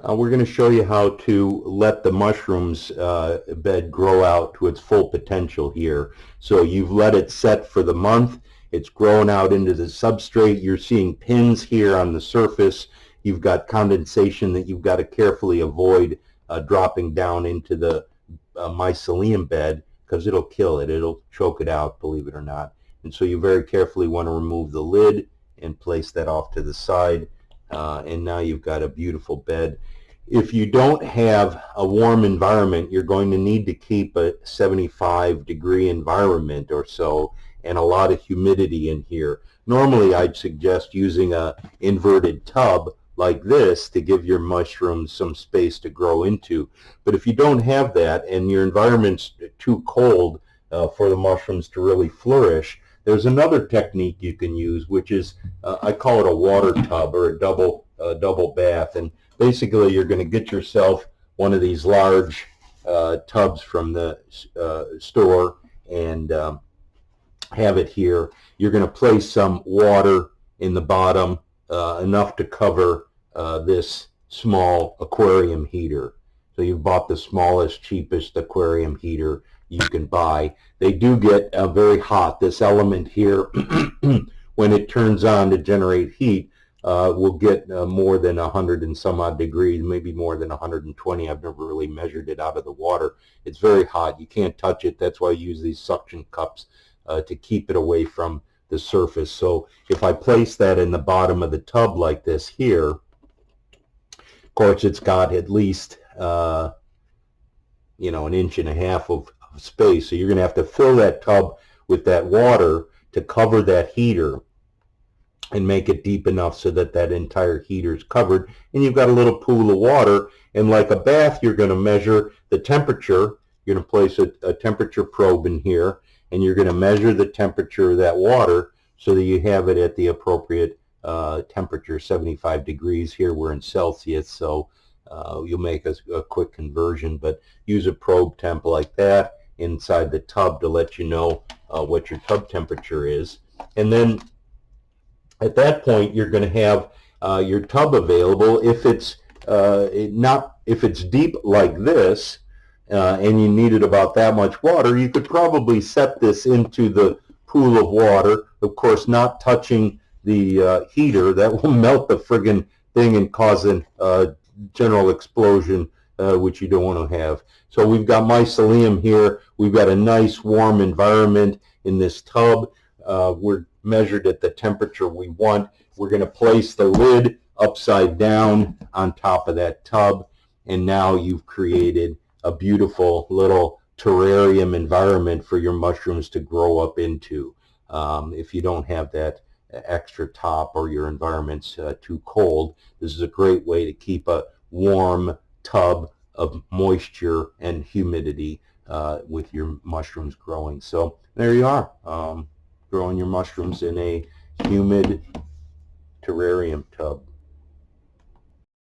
We're going to show you how to let the mushrooms bed grow out to its full potential here. So you've let it set for the month. It's grown out into the substrate. You're seeing pins here on the surface. You've got condensation that you've got to carefully avoid dropping down into the mycelium bed, because it'll kill it. It'll choke it out, believe it or not. And so you very carefully want to remove the lid and place that off to the side. And now you've got a beautiful bed. If you don't have a warm environment, you're going to need to keep a 75-degree environment or so and a lot of humidity in here. Normally, I'd suggest using an inverted tub like this to give your mushrooms some space to grow into. But if you don't have that and your environment's too cold for the mushrooms to really flourish, there's another technique you can use, which is I call it a water tub or a double bath. And basically, you're going to get yourself one of these large tubs from the store and have it here. You're going to place some water in the bottom, enough to cover this small aquarium heater. So you've bought the smallest, cheapest aquarium heater you can buy. They do get very hot. This element here, when it turns on to generate heat, will get more than 100 and some odd degrees, maybe more than 120. I've never really measured it out of the water. It's very hot. You can't touch it. That's why I use these suction cups to keep it away from the surface. So if I place that in the bottom of the tub like this here, of course it's got at least an inch and a half of space. So you're going to have to fill that tub with that water to cover that heater and make it deep enough so that that entire heater is covered. And you've got a little pool of water. And like a bath, you're going to measure the temperature. You're going to place a temperature probe in here, and you're going to measure the temperature of that water so that you have it at the appropriate temperature, 75 degrees. Here we're in Celsius, so you'll make a quick conversion, but use a probe temp like that inside the tub to let you know what your tub temperature is. And then at that point, you're going to have your tub available. If it's if it's deep like this, and you needed about that much water, you could probably set this into the pool of water, of course not touching the heater. That will melt the friggin' thing and cause a general explosion, which you don't want to have. So we've got mycelium here. We've got a nice warm environment in this tub. We're measured at the temperature we want. We're going to place the lid upside down on top of that tub, and now you've created a beautiful little terrarium environment for your mushrooms to grow up into. If you don't have that extra top or your environment's too cold, this is a great way to keep a warm tub of moisture and humidity with your mushrooms growing. So there you are, growing your mushrooms in a humid terrarium tub.